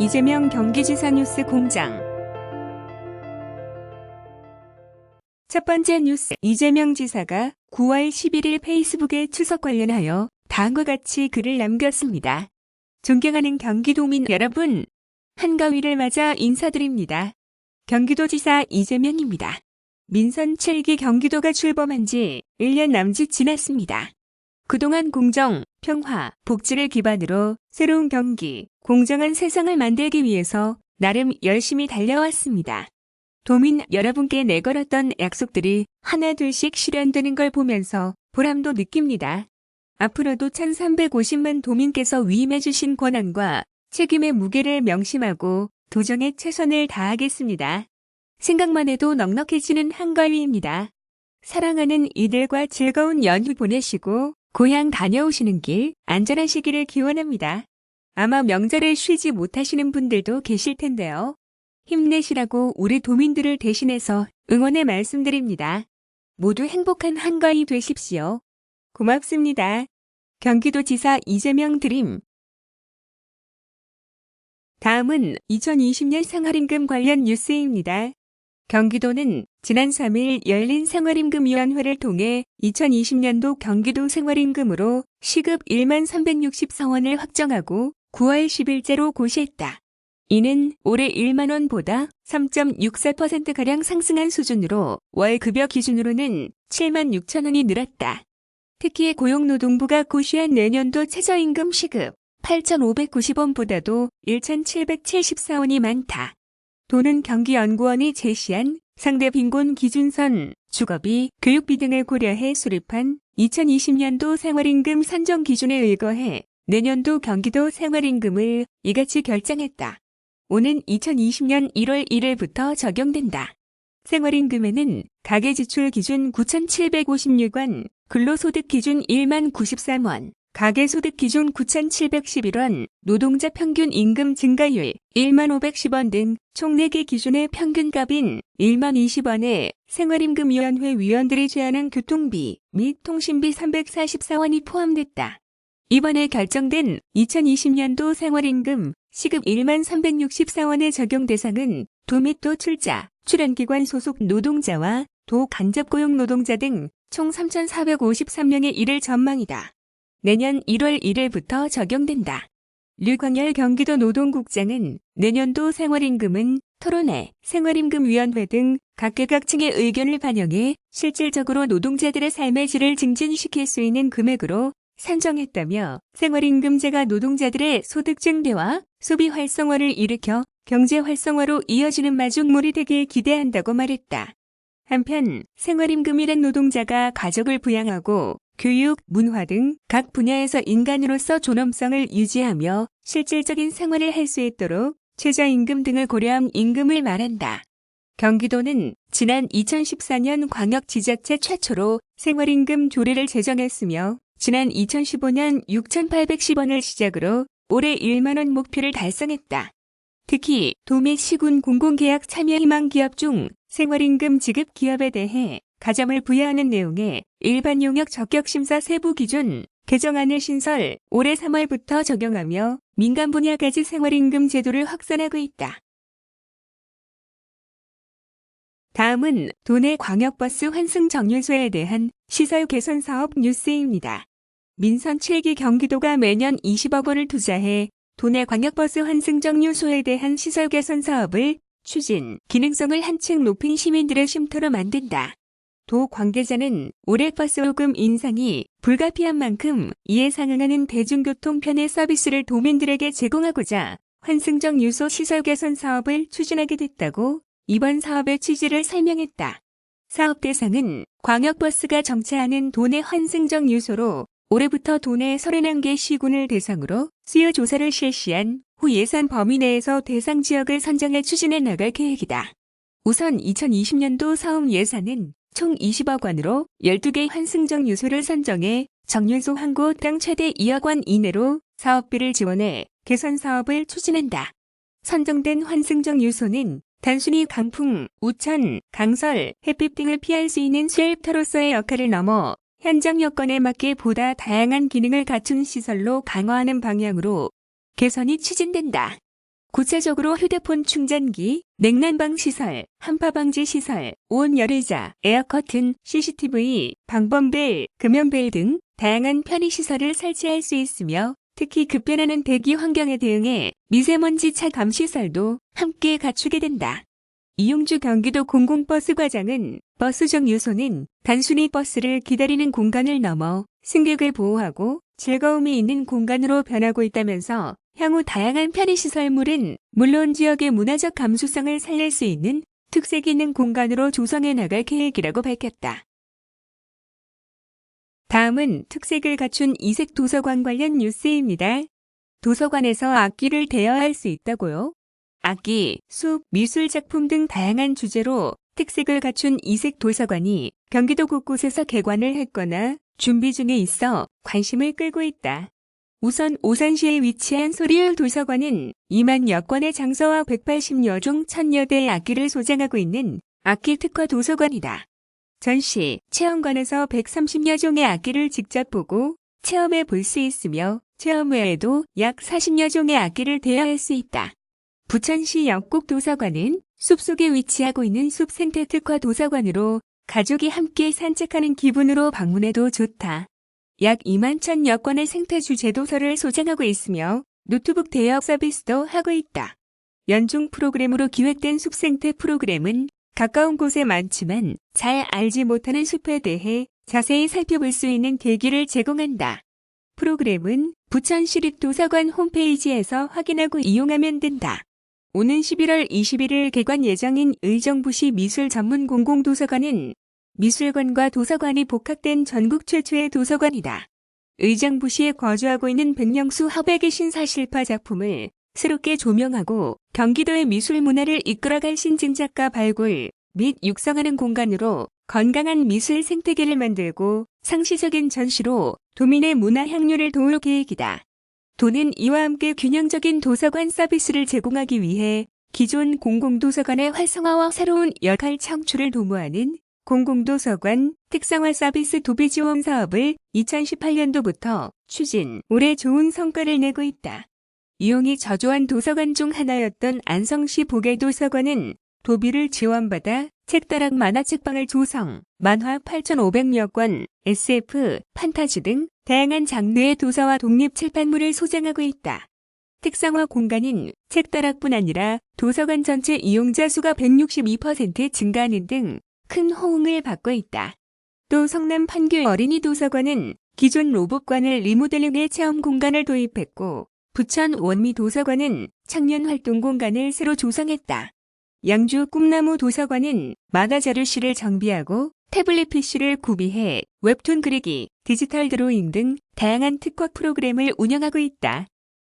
이재명 경기지사 뉴스 공장. 첫 번째 뉴스, 이재명 지사가 9월 11일 페이스북에 추석 관련하여 다음과 같이 글을 남겼습니다. 존경하는 경기도민 여러분, 한가위를 맞아 인사드립니다. 경기도지사 이재명입니다. 민선 7기 경기도가 출범한 지 1년 남짓 지났습니다. 그동안 공정, 평화, 복지를 기반으로 새로운 경기, 공정한 세상을 만들기 위해서 나름 열심히 달려왔습니다. 도민 여러분께 내걸었던 약속들이 하나둘씩 실현되는 걸 보면서 보람도 느낍니다. 앞으로도 1350만 도민께서 위임해주신 권한과 책임의 무게를 명심하고 도정에 최선을 다하겠습니다. 생각만 해도 넉넉해지는 한가위입니다. 사랑하는 이들과 즐거운 연휴 보내시고 고향 다녀오시는 길 안전하시기를 기원합니다. 아마 명절에 쉬지 못하시는 분들도 계실 텐데요. 힘내시라고 우리 도민들을 대신해서 응원의 말씀드립니다. 모두 행복한 한가위 되십시오. 고맙습니다. 경기도지사 이재명 드림. 다음은 2020년 생활임금 관련 뉴스입니다. 경기도는 지난 3일 열린 생활임금위원회를 통해 2020년도 경기도 생활임금으로 시급 1364원을 확정하고 9월 10일째로 고시했다. 이는 올해 1만 원보다 3.64%가량 상승한 수준으로 월 급여 기준으로는 7만 6천 원이 늘었다. 특히 고용노동부가 고시한 내년도 최저임금 시급 8,590원보다도 1,774원이 많다. 도는 경기연구원이 제시한 상대 빈곤 기준선, 주거비, 교육비 등을 고려해 수립한 2020년도 생활임금 산정 기준에 의거해 내년도 경기도 생활임금을 이같이 결정했다. 오는 2020년 1월 1일부터 적용된다. 생활임금에는 가계지출 기준 9,756원, 근로소득 기준 1만 93원, 가계소득 기준 9,711원, 노동자 평균 임금 증가율 1만 510원 등 총 4개 기준의 평균값인 1만 20원에 생활임금위원회 위원들이 제안한 교통비 및 통신비 344원이 포함됐다. 이번에 결정된 2020년도 생활임금 시급 1만 364원의 적용 대상은 도 및 도 출자, 출연기관 소속 노동자와 도 간접고용 노동자 등 총 3,453명에 이를 전망이다. 내년 1월 1일부터 적용된다. 류광열 경기도 노동국장은 내년도 생활임금은 토론회, 생활임금위원회 등 각계각층의 의견을 반영해 실질적으로 노동자들의 삶의 질을 증진시킬 수 있는 금액으로 산정했다며 생활임금제가 노동자들의 소득 증대와 소비 활성화를 일으켜 경제 활성화로 이어지는 마중물이 되길 기대한다고 말했다. 한편 생활임금이란 노동자가 가족을 부양하고 교육, 문화 등 각 분야에서 인간으로서 존엄성을 유지하며 실질적인 생활을 할 수 있도록 최저임금 등을 고려한 임금을 말한다. 경기도는 지난 2014년 광역지자체 최초로 생활임금 조례를 제정했으며 지난 2015년 6,810원을 시작으로 올해 1만 원 목표를 달성했다. 특히 도 및 시군 공공계약 참여 희망 기업 중 생활임금 지급 기업에 대해 가점을 부여하는 내용의 일반 용역 적격 심사 세부 기준 개정안을 신설 올해 3월부터 적용하며 민간 분야까지 생활임금 제도를 확산하고 있다. 다음은 도내 광역버스 환승 정류소에 대한 시설 개선 사업 뉴스입니다. 민선 7기 경기도가 매년 20억 원을 투자해 도내 광역버스 환승 정류소에 대한 시설 개선 사업을 추진, 기능성을 한층 높인 시민들의 쉼터로 만든다. 도 관계자는 올해 버스 요금 인상이 불가피한 만큼 이에 상응하는 대중교통 편의 서비스를 도민들에게 제공하고자 환승정류소 시설 개선 사업을 추진하게 됐다고 이번 사업의 취지를 설명했다. 사업 대상은 광역버스가 정차하는 도내 환승정류소로 올해부터 도내 31개 시군을 대상으로 수요 조사를 실시한 후 예산 범위 내에서 대상 지역을 선정해 추진해 나갈 계획이다. 우선 2020년도 사업 예산은 총 20억 원으로 12개 환승정류소를 선정해 정류소 한 곳당 최대 2억 원 이내로 사업비를 지원해 개선 사업을 추진한다. 선정된 환승정류소는 단순히 강풍, 우천, 강설, 햇빛 등을 피할 수 있는 쉘터로서의 역할을 넘어 현장 여건에 맞게 보다 다양한 기능을 갖춘 시설로 강화하는 방향으로 개선이 추진된다. 구체적으로 휴대폰 충전기, 냉난방 시설, 한파방지 시설, 온열의자, 에어커튼, CCTV, 방범벨, 금연벨 등 다양한 편의시설을 설치할 수 있으며 특히 급변하는 대기 환경에 대응해 미세먼지 차 감시설도 함께 갖추게 된다. 이용주 경기도 공공버스 과장은 버스정 유소는 단순히 버스를 기다리는 공간을 넘어 승객을 보호하고 즐거움이 있는 공간으로 변하고 있다면서 향후 다양한 편의시설물은 물론 지역의 문화적 감수성을 살릴 수 있는 특색 있는 공간으로 조성해 나갈 계획이라고 밝혔다. 다음은 특색을 갖춘 이색 도서관 관련 뉴스입니다. 도서관에서 악기를 대여할 수 있다고요? 악기, 숲, 미술작품 등 다양한 주제로 특색을 갖춘 이색 도서관이 경기도 곳곳에서 개관을 했거나 준비 중에 있어 관심을 끌고 있다. 우선 오산시에 위치한 소리울 도서관은 2만여 건의 장서와 180여 종 1000여 대의 악기를 소장하고 있는 악기 특화 도서관이다. 전시, 체험관에서 130여 종의 악기를 직접 보고 체험해 볼 수 있으며 체험 외에도 약 40여 종의 악기를 대여할 수 있다. 부천시 역곡도서관은 숲속에 위치하고 있는 숲생태 특화 도서관으로 가족이 함께 산책하는 기분으로 방문해도 좋다. 약 2만 1000여 건의 생태 주제 도서를 소장하고 있으며 노트북 대여 서비스도 하고 있다. 연중 프로그램으로 기획된 숲생태 프로그램은 가까운 곳에 많지만 잘 알지 못하는 숲에 대해 자세히 살펴볼 수 있는 계기를 제공한다. 프로그램은 부천시립도서관 홈페이지에서 확인하고 이용하면 된다. 오는 11월 21일 개관 예정인 의정부시 미술 전문 공공도서관은 미술관과 도서관이 복합된 전국 최초의 도서관이다. 의정부시에 거주하고 있는 백령수 화백의 신사실파 작품을 새롭게 조명하고 경기도의 미술 문화를 이끌어갈 신진작가 발굴 및 육성하는 공간으로 건강한 미술 생태계를 만들고 상시적인 전시로 도민의 문화 향유를 도울 계획이다. 도는 이와 함께 균형적인 도서관 서비스를 제공하기 위해 기존 공공도서관의 활성화와 새로운 역할 창출을 도모하는 공공도서관 특성화 서비스 도배 지원 사업을 2018년도부터 추진, 올해 좋은 성과를 내고 있다. 이용이 저조한 도서관 중 하나였던 안성시 보계도서관은 도비를 지원받아 책다락 만화책방을 조성, 만화 8,500여 권, SF, 판타지 등 다양한 장르의 도서와 독립출판물을 소장하고 있다. 특성화 공간인 책다락뿐 아니라 도서관 전체 이용자 수가 162% 증가하는 등 큰 호응을 받고 있다. 또 성남 판교 어린이도서관은 기존 로봇관을 리모델링해 체험 공간을 도입했고 부천 원미도서관은 청년활동 공간을 새로 조성했다. 양주 꿈나무 도서관은 만화자료실을 정비하고 태블릿 PC를 구비해 웹툰 그리기, 디지털 드로잉 등 다양한 특화 프로그램을 운영하고 있다.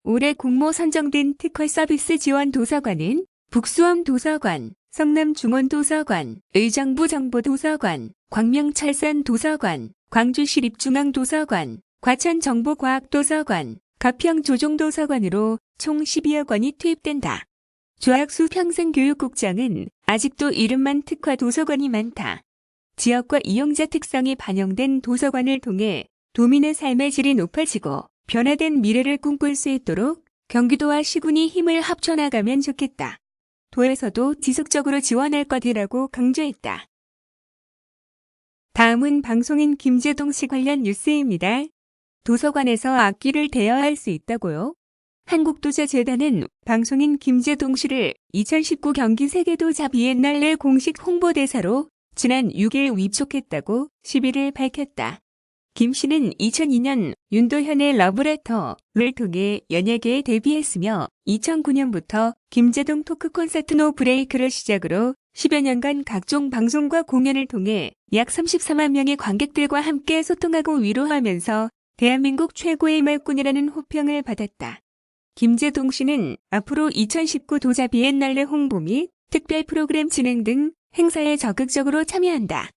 올해 공모 선정된 특화 서비스 지원 도서관은 북수원 도서관, 성남중원도서관, 의정부 정보도서관, 광명철산 도서관, 광주시립중앙도서관, 과천정보과학도서관, 가평조종도서관으로 총 12여 건이 투입된다. 조학수 평생교육국장은 아직도 이름만 특화 도서관이 많다. 지역과 이용자 특성이 반영된 도서관을 통해 도민의 삶의 질이 높아지고 변화된 미래를 꿈꿀 수 있도록 경기도와 시군이 힘을 합쳐 나가면 좋겠다. 도에서도 지속적으로 지원할 것이라고 강조했다. 다음은 방송인 김재동 씨 관련 뉴스입니다. 도서관에서 악기를 대여할 수 있다고요? 한국도자재단은 방송인 김재동 씨를 2019 경기 세계도자 비엔날레 공식 홍보대사로 지난 6일 위촉했다고 11일 밝혔다. 김 씨는 2002년 윤도현의 러브레터를 통해 연예계에 데뷔했으며 2009년부터 김재동 토크 콘서트 노 브레이크를 시작으로 10여 년간 각종 방송과 공연을 통해 약 34만 명의 관객들과 함께 소통하고 위로하면서 대한민국 최고의 말꾼이라는 호평을 받았다. 김재동 씨는 앞으로 2019 도자 비엔날레 홍보 및 특별 프로그램 진행 등 행사에 적극적으로 참여한다.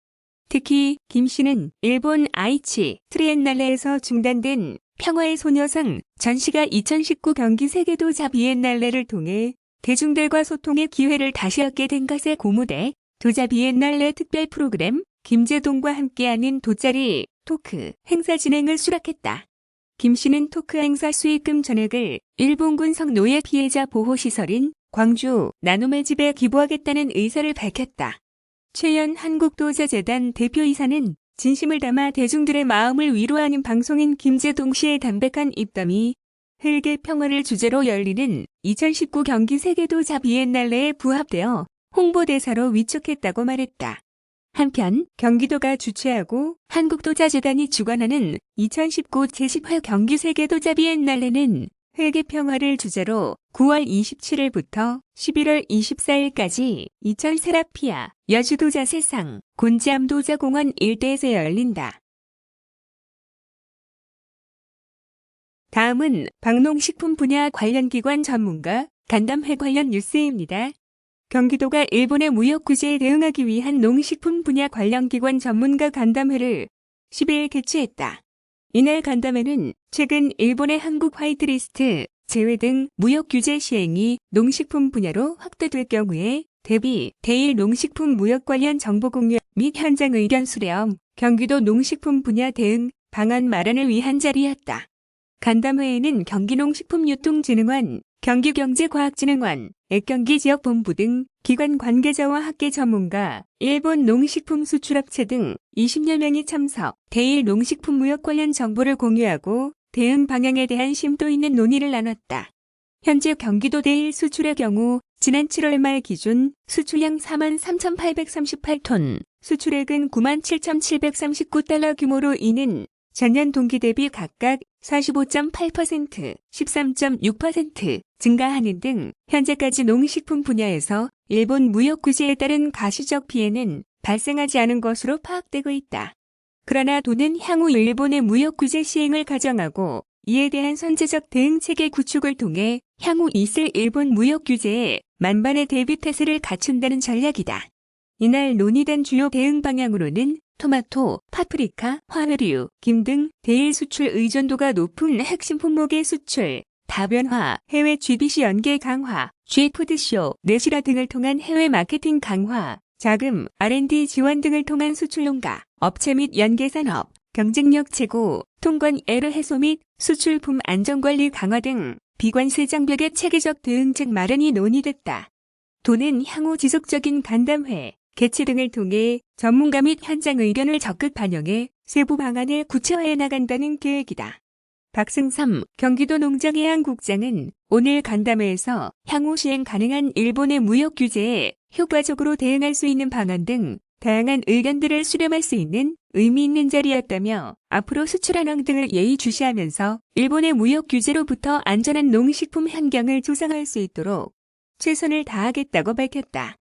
특히 김 씨는 일본 아이치 트리엔날레에서 중단된 평화의 소녀상 전시가 2019 경기 세계도자 비엔날레를 통해 대중들과 소통의 기회를 다시 얻게 된 것에 고무돼 도자 비엔날레 특별 프로그램 김재동과 함께하는 돗자리 토크 행사 진행을 수락했다. 김 씨는 토크 행사 수익금 전액을 일본군 성노예 피해자 보호시설인 광주 나눔의 집에 기부하겠다는 의사를 밝혔다. 최연 한국도자재단 대표이사는 진심을 담아 대중들의 마음을 위로하는 방송인 김재동 씨의 담백한 입담이 흙의 평화를 주제로 열리는 2019 경기 세계도자 비엔날레에 부합되어 홍보대사로 위촉했다고 말했다. 한편 경기도가 주최하고 한국도자재단이 주관하는 2019 제10회 경기 세계도자 비엔날레는 흙의 평화를 주제로 9월 27일부터 11월 24일까지 이천 세라피아 여주도자 세상 곤지암도자공원 일대에서 열린다. 다음은 박농식품 분야 관련 기관 전문가 간담회 관련 뉴스입니다. 경기도가 일본의 무역 규제에 대응하기 위한 농식품 분야 관련 기관 전문가 간담회를 12일 개최했다. 이날 간담회는 최근 일본의 한국 화이트리스트 제외 등 무역 규제 시행이 농식품 분야로 확대될 경우에 대비 대일 농식품 무역 관련 정보 공유 및 현장 의견 수렴, 경기도 농식품 분야 대응 방안 마련을 위한 자리였다. 간담회에는 경기농식품유통진흥원, 경기경제과학진흥원, 액경기지역본부 등 기관 관계자와 학계 전문가, 일본 농식품 수출업체 등 20여 명이 참석, 대일 농식품 무역 관련 정보를 공유하고 대응 방향에 대한 심도 있는 논의를 나눴다. 현재 경기도 대일 수출의 경우 지난 7월 말 기준 수출량 43,838톤, 수출액은 97,739달러 규모로 이는 전년 동기 대비 각각 45.8%, 13.6% 증가하는 등 현재까지 농식품 분야에서 일본 무역 규제에 따른 가시적 피해는 발생하지 않은 것으로 파악되고 있다. 그러나 도는 향후 일본의 무역 규제 시행을 가정하고 이에 대한 선제적 대응 체계 구축을 통해 향후 있을 일본 무역 규제에 만반의 대비 태세를 갖춘다는 전략이다. 이날 논의된 주요 대응 방향으로는 토마토, 파프리카, 화훼류, 김 등 대일 수출 의존도가 높은 핵심 품목의 수출, 다변화, 해외 GBC 연계 강화, G푸드쇼, 내시라 등을 통한 해외 마케팅 강화, 자금, R&D 지원 등을 통한 수출 농가, 업체 및 연계산업, 경쟁력 제고, 통관 에러 해소 및 수출품 안전관리 강화 등 비관세 장벽의 체계적 대응책 마련이 논의됐다. 도는 향후 지속적인 간담회, 개최 등을 통해 전문가 및 현장 의견을 적극 반영해 세부 방안을 구체화해 나간다는 계획이다. 박승삼 경기도 농정해양국장은 오늘 간담회에서 향후 시행 가능한 일본의 무역 규제에 효과적으로 대응할 수 있는 방안 등 다양한 의견들을 수렴할 수 있는 의미 있는 자리였다며 앞으로 수출 현황 등을 예의주시하면서 일본의 무역 규제로부터 안전한 농식품 환경을 조성할 수 있도록 최선을 다하겠다고 밝혔다.